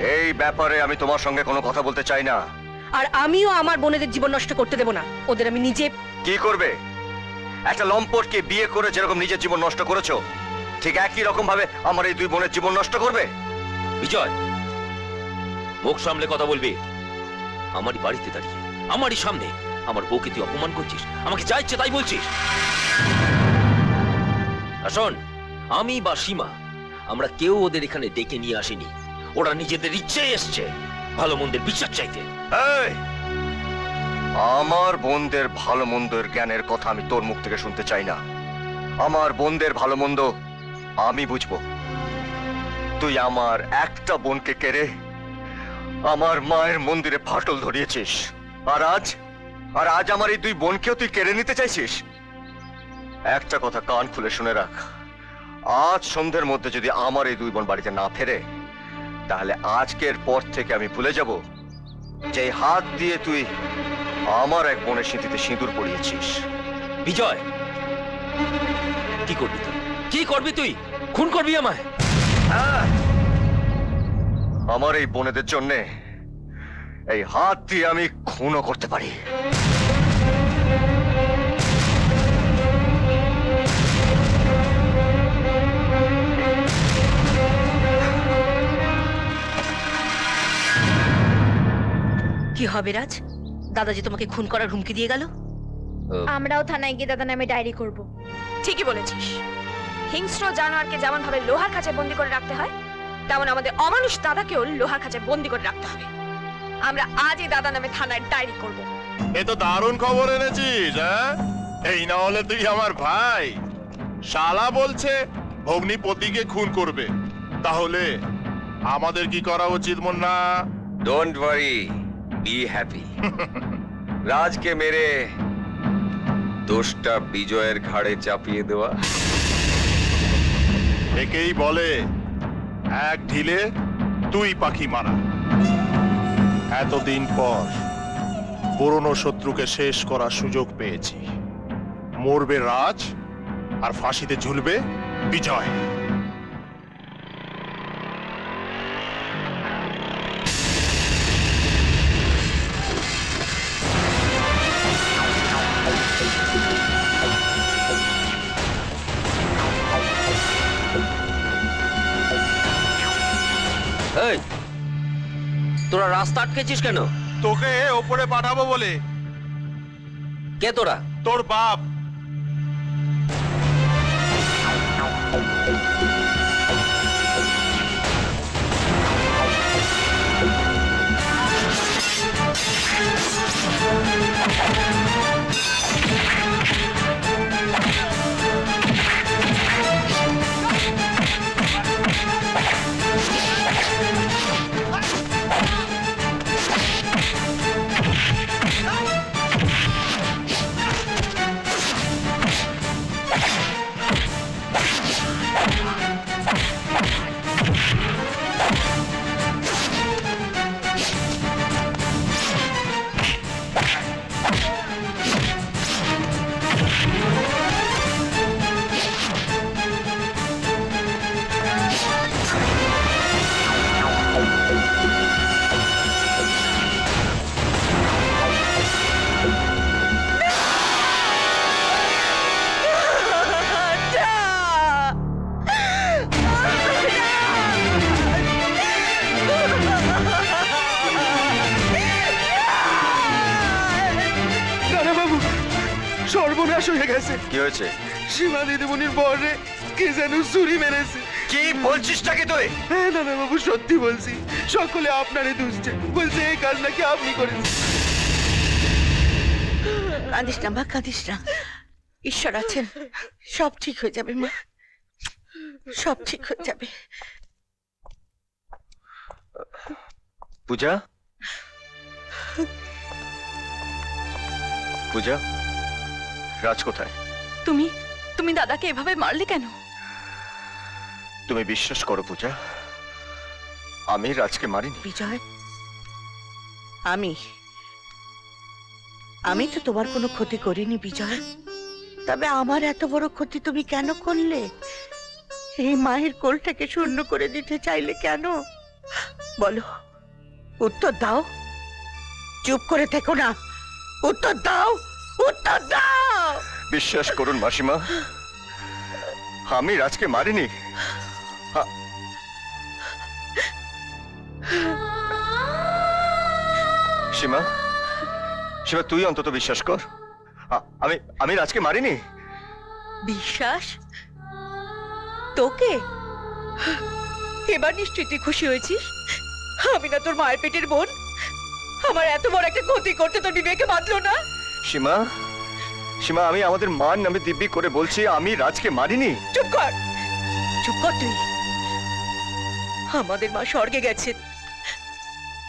এই ব্যাপারে আমি তোমার সঙ্গে কোনো কথা বলতে চাই না। আর আমিও আমার বোনেদের জীবন নষ্ট করতে দেব না। ওদের আমি নিজে। কি করবে? একটা লম্পটকে বিয়ে করে যেরকম নিজের জীবন নষ্ট করেছো, ঠিক একই রকম ভাবে আমার এই দুই বোনের জীবন নষ্ট করবে। বিজয়, মুখ সামলে কথা বলবি। আমারই বাড়িতে দাঁড়িয়ে আমারই সামনে আমার বউকে তুই অপমান করছিস, আমাকে যা ইচ্ছে তাই বলছিস। শোন, আমি বা সীমা আমরা কেউ ওদের এখানে ডেকে নিয়ে আসেনি। ওরা নিজেদের ইচ্ছে এসছে ভালো মন্দের বিচার চাইতে। এই, আমার বোনদের ভালো মন্দের জ্ঞানের কথা আমি তোর মুখ থেকে শুনতে চাই না। আমার বোনদের ভালো মন্দ আমি বুঝবো। তুই আমার একটা বোনকে কেড়ে আমার মায়ের মন্দিরে ফাটল ধরিয়েছিস, আর আজ আমার এই দুই বোনকেও তুই কেড়ে নিতে চাইছিস। একটা কথা কান খুলে শুনে রাখ, আজ সন্ধ্যের মধ্যে যদি আমার এই দুই বোন বাড়িতে না ফেরে, তাহলে আজকের পর থেকে আমি ভুলে যাব যে হাত দিয়ে তুই আমার এক বোনের স্মৃতিতে সিঁদুর পরিয়েছিস। বিজয়, কি করবি তুই? কি করবি তুই? খুন করবি আমায়? হ্যাঁ, আমার এই বোনেদের জন্যে এই হাত দিয়ে আমি খুনও করতে পারি। কি হবে রাজ? দাদাজি তোমাকে খুন করার হুমকি দিয়ে গেল। আমরাও থানায় গিয়ে দাদা নামে ডায়েরি করব। ঠিকই বলেছিস। হিংস্র জানোয়ারকে যেমন ভাবে লোহার খাঁচায় বন্দি করে রাখতে হয়, তেমন আমাদের অমানুষ দাদাকেও লোহার খাঁচায় বন্দি করে রাখতে হবে। আমরা আজই দাদা নামে থানায় ডায়েরি করব। এ তো দারুণ খবর এনেছিস। হ্যাঁ, এই না হলে তুই আমার ভাই। শালা বলছে ভগ্নিপতিকে খুন করবে, তাহলে আমাদের কি করা উচিত Munna? Don't worry, be happy. রাজকে মেরে দোষটা বিজয়ের ঘাড়ে চাপিয়ে দেওয়া। একেই বলে এক ঢিলে তুই পাখি মারা। এতদিন পর পুরনো শত্রুকে শেষ করার সুযোগ পেয়েছি। মরবে রাজ আর ফাঁসিতে ঝুলবে বিজয়। এই, তোরা রাস্তা আটকেছিস কেন? তোকে ওপরে পাঠাবো বলে। কে তোরা? তোর বাপ। সর্বনাশ হয়ে গেছে। কি হয়েছে? সীমা দিদিমণির বরে কে যেন ছুরি মেরেছে। কি বলছিসটা কি তুই? হ্যাঁ দাদা বাবু, সত্যি বলছি। সকলে আপনারে দুষছে, বলছে এই কাজ নাকি আপনি করেছেন। কাঁদিস না মা, কাঁদিস না। ঈশ্বর আছেন, সব ঠিক হয়ে যাবে মা, সব ঠিক হয়ে যাবে। পূজা, পূজা, রাজ কোথায়? তুমি দাদাকে এভাবে মারলে কেন? তুমি বিশ্বাস করো পূজা, আমি রাজকে মারিনি। বিজয়, আমি তো তোমার কোনো ক্ষতি করিনি বিজয়। তবে আমার এত বড় ক্ষতি তুমি কেন করলে? এই মায়ের কোলটাকে শূন্য করে দিতে চাইলে কেন? বলো, উত্তর দাও। চুপ করে থেকো না, উত্তর দাও, উত্তর দাও। বিশ্বাস করুন মাসিমা, আমি রাজকে মারিনি। সীমা, সীমা তুই অন্তত বিশ্বাস কর, আমি আমি রাজকে মারিনি। বিশ্বাস? তোকে? এবার নিশ্চয়ই তুই খুশি হয়েছিস। আমি না তোর মায়ের পেটের বোন? আমার এত বড় একটা ক্ষতি করতে তোর বিবেকে বাঁধলো না? সীমা, সীমা আমি আমাদের মার নামে দিব্যি করে বলছি আমি রাজকে মারিনি। চুপ কর, চুপ কর তুই। আমাদের মা স্বর্গে গেছেন,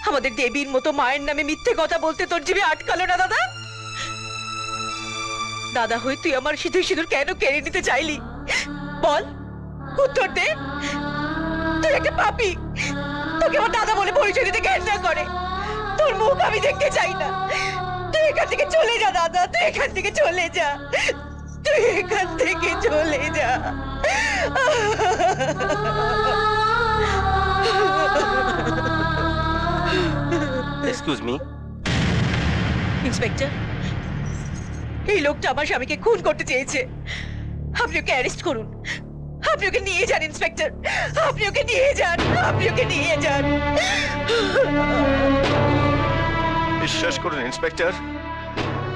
আমাদের দেবীর মতো মায়ের নামে মিথ্যে কথা বলতে তোর জিভে আটকালো না দাদা? দাদা হয়ে তুই আমার সিঁদুর সিঁদুর কেন কেড়ে নিতে চাইলি? বল, উত্তর দে। তুই একটা পাপী, তোকে আমার দাদা বলে পরিচয় দিতে ঘেন্না করে। তোর মুখ আমি দেখতে চাই না। তুই এখান থেকে চলে যা দাদা, তুই এখান থেকে চলে যা, তুই এখান থেকে চলে যা। Excuse me. ইন্সপেক্টর, এই লোকটা আমার স্বামীকে খুন করতে চেয়েছে। আপনি ওকে অ্যারেস্ট করুন, আপনি ওকে নিয়ে যান ইন্সপেক্টর, আপনি ওকে নিয়ে যান, আপনি ওকে নিয়ে যান। বিশ্বাস করুন ইন্সপেক্টর,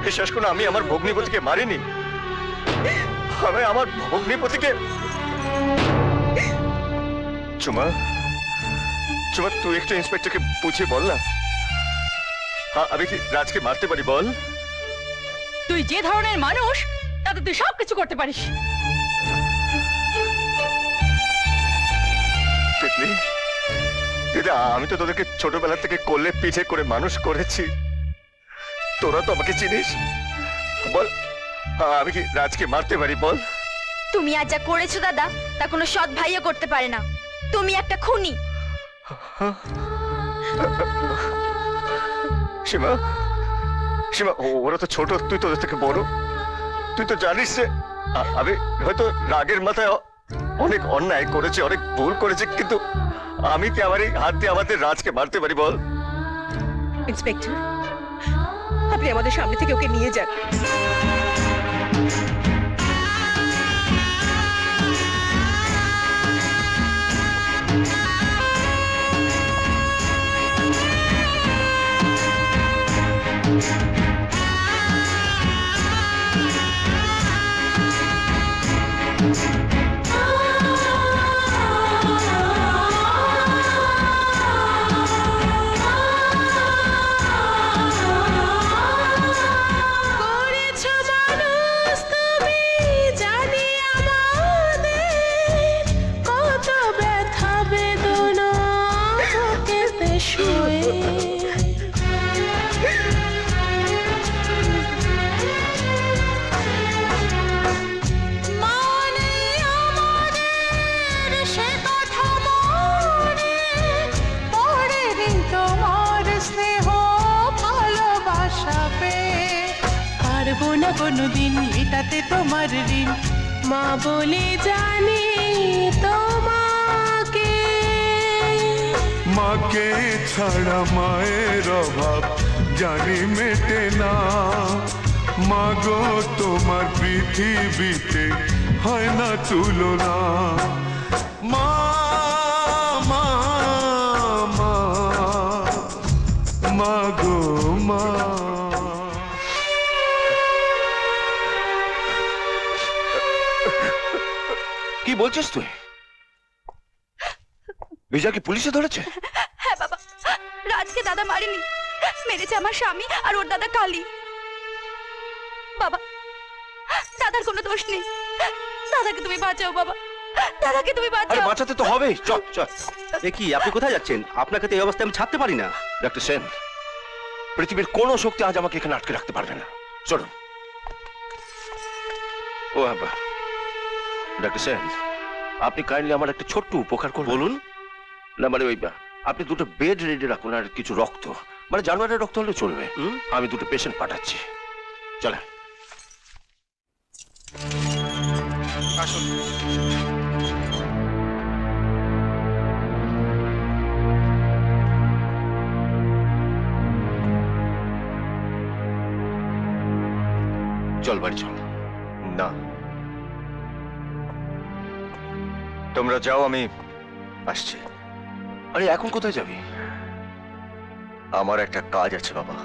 বিশ্বাস করুন আমি আমার ভগ্নিপতিকে মারিনি। আমি আমার ভগ্নিপতিকে। চুমা, চুমা তুই একটু ইন্সপেক্টরকে বুঝিয়ে বল না, আমি কি রাজকে মারতে পারি বল? তুই যে ধরনের মানুষ তাতে তুই সবকিছু করতে পারিস। তিতলি, দিদা আমি তো তোদেরকে ছোটবেলা থেকে কোলে পিঠে করে মানুষ করেছি, তোরা তো আমাকে চিনিস। বল আমি কি রাজকে মারতে পারি বল? তুমি আজ যা করেছো দাদা, তা কোনো সৎ ভাইও করতে পারে না। তুমি একটা খুনি। সীমা, সীমা ওরা তো ছোট, তুই তোদের থেকে বড়, তুই তো জানিস যে আমি হয়তো রাগের মাথায় অনেক অন্যায় করেছি, অনেক ভুল করেছি, কিন্তু আমি কি আমার এই হাত দিয়ে আমাদের রাজকে মারতে পারি বল? ইন্সপেক্টর, আপনি আমাদের সামনে থেকে ওকে নিয়ে যান। কোনদিন মেটাতে তোমার ঋণ, মা বলে জানি তোমাকে। মাকে ছাড়া মায়ের অভাব জানি মেটে না, মাগো তোমার পৃথিবীতে হয় না তুলনা। মা মা মা মাগো মা। কি বলছিস তুই? বিজয়কে পুলিশে ধরেছে? হ্যাঁ বাবা, রাজকে দাদা মারেনি, মেরেছে আমার স্বামী আর ওর দাদা কালী। বাবা, দাদার কোনো দোষ নেই। দাদাকে তুমি বাঁচাও বাবা, দাদাকে তুমি আরে বাঁচাও। বাঁচাতে তো হবেই, চল চল। এ কি, আপনি কোথায় যাচ্ছেন? আপনাকে তো এই অবস্থায় আমি ছাড়তে পারি না। ডাক্তার সেন, পৃথিবীর কোনো শক্তি আজ আমাকে এখানে আটকে রাখতে পারবে না। চলুন। ও বাবা, ডাক্তার সেন আপনি কাইন্ডলি আমার একটা ছোট্ট উপকার করুন। বলুন। না মানে ওই আপনি দুটো বেড রেডি রাখুন, আর কিছু রক্ত, মানে জানুয়ারির রক্ত হলে চলবে। আমি দুটো পেশেন্ট পাঠাচ্ছি, চলে। আসুন। চল বাড়ি চল। না, তোমরা যাও, আমি আসছি। আরে এখন কোথায় যাবি? আমার একটা কাজ আছে বাবা।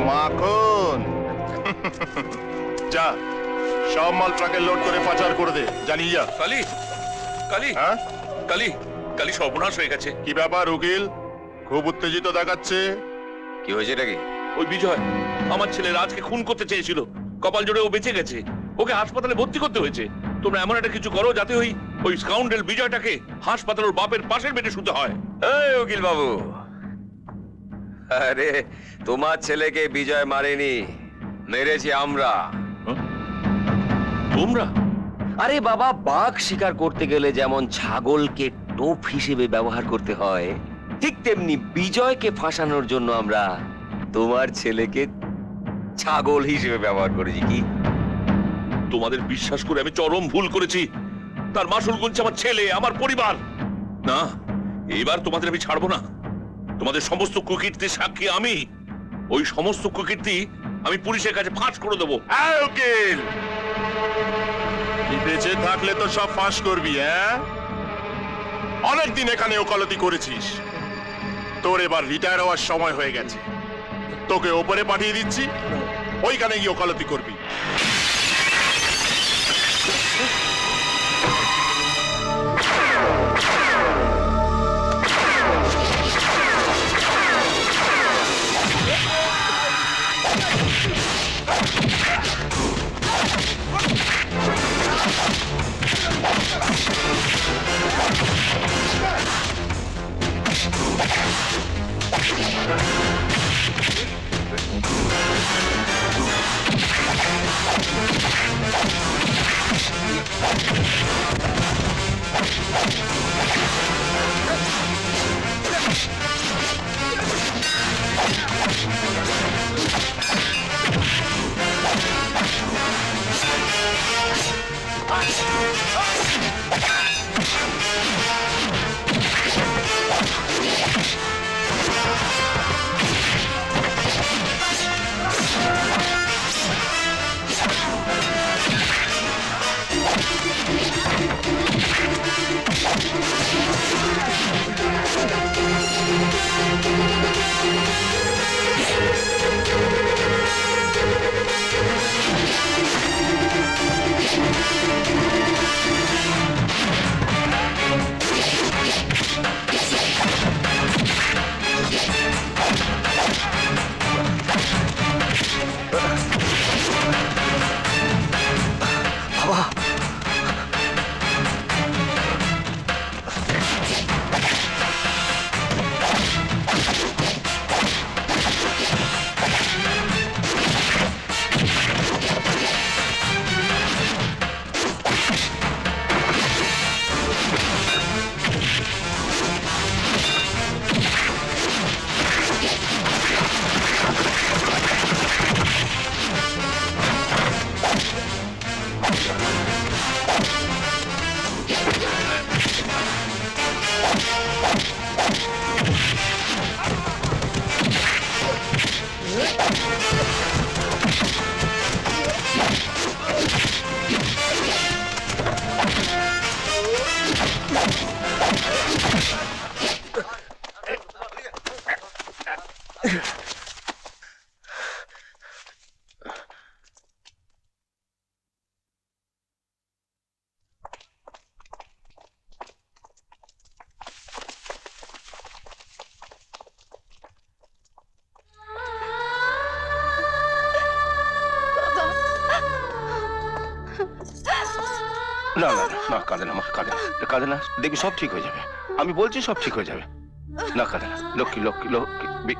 মাখন যা, সব মাল ট্রাকে লোড করে পাচার করে দে, জানিয়ে যা। কালি কালি হ্যাঁ, কালি কালি সর্বনাশ হয়ে গেছে। কি ব্যাপার উকিল? খুব উত্তেজিত দেখাচ্ছে। কি হয়েছে নাকি? ওই বিজয় আমার ছেলে রাজকে খুন করতে চেয়েছিল, কপাল জোরে ও বেঁচে গেছে, ওকে হাসপাতালে ভর্তি করতে হয়েছে। তোমরা এমন একটা কিছু করো যাতে ওই স্কাউন্ডেল বিজয়টাকে হাসপাতালের বাপের পাশের বেডে শুতে হয়। এই উকিল বাবু, আরে তোমার ছেলেকে বিজয় মারেনি, মেরেছি আমরা। তোমরা? আরে বাবা, বাঘ শিকার করতে গেলে যেমন ছাগলকে টোপ হিসেবে ব্যবহার করতে হয়, ঠিক তেমনি বিজয়কে ফাঁসানোর জন্য আমরা তোমার ছেলেকে ছাগল হিসেবে ব্যবহার করেছি। কি তোমাদের বিশ্বাস করে আমি চরম ভুল করেছি। তার মাসুল গুনছে আমার ছেলে, আমার পরিবার। না, এবার তোমাদের আমি ছাড়বো না। তোমাদের সমস্ত কুকীর্তির সাক্ষী আমি। ওই সমস্ত কুকীর্তি আমি পুলিশের কাছে ফাঁস করে দেবো। এই উকিল, বেঁচে থাকলে তো সব ফাঁস করবি। হ্যাঁ, অনেকদিন এখানে ওকালতি করেছিস, তোর এবার রিটায়ার হওয়ার সময় হয়ে গেছে। তোকে ওপরে পাঠিয়ে দিচ্ছি, ওইখানে গিয়ে ওকালতি করবি। না না না, না কাঁদে না মা, কাঁদে না, কাঁদে না, দেখবি সব ঠিক হয়ে যাবে। আমি বলছি সব ঠিক হয়ে যাবে। না কাঁদে না, লক্ষ্মী লক্ষ্মী লক্ষ্মী।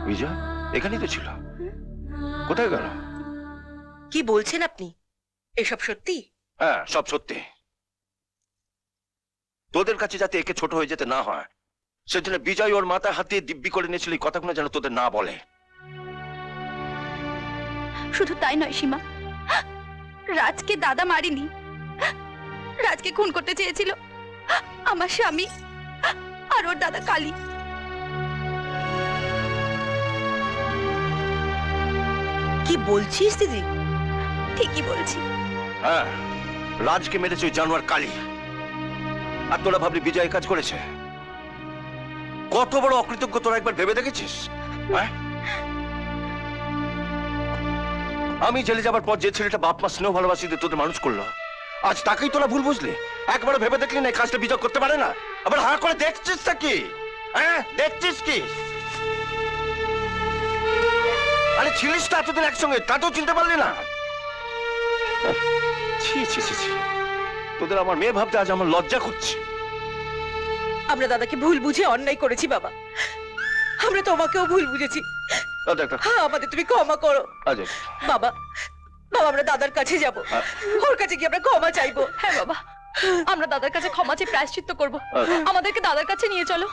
বিজয় এখানেই তো ছিল, কোথায় গেল? কি বলছেন আপনি? এসব সত্যি? হ্যাঁ, সব সত্যি। তোদের কাছে যাতে একে ছোট হয়ে যেতে না হয়, সেজন্য বিজয় ওর মাথায় হাত দিয়ে দিব্যি করে নিয়েছিল এই কথাগুলো যেন তোদের না বলে। শুধু তাই নয় সীমা, রাজকে দাদা মারিনি, রাজকে খুন করতে চেয়েছিল আমার স্বামী আর ওর দাদা কালী। কি বলছিস দিদি? ঠিকই বলছি। হ্যাঁ, রাজকে মেরেছে ওই জানোয়ার কালী। আর তোরা ভাবলি বিজয় কাজ করেছে? কত বড় অকৃতজ্ঞ তোরা একবার ভেবে দেখেছিস? হ্যাঁ? আমি জেলে যাবার পর যে ছেলেটা বাপ মা স্নেহ ভালোবাসি দিয়ে তোদের মানুষ করলো, আজ তাকেই তোরা ভুল বুঝলি? একবার ভেবে দেখলি না এই কাজটা বিজয় করতে পারে না? আবার হা করে দেখছিস তা কি? হ্যাঁ, দেখছিস কি? আরে ছিলিস তো এতদিন একসঙ্গে, তাতেও চিনতে পারলি না? ছি ছি ছি ছি, তোদের আমার মেয়ে ভাবতে আজ আমার লজ্জা করছে। আমরা দাদাকে ভুল বুঝে অন্যায় করেছি বাবা, আমরা তোমাকেও ভুল বুঝেছি। হ্যাঁ, আমাদের তুমি ক্ষমা করো বাবা। বাবা, আমরা দাদার কাছে যাব, ওর কাছে গিয়ে আমরা ক্ষমা চাইবো। হ্যাঁ বাবা, আমরা দাদার কাছে ক্ষমা চেয়ে প্রায়শ্চিত্ত করব। আমাদেরকে দাদার কাছে নিয়ে চলো।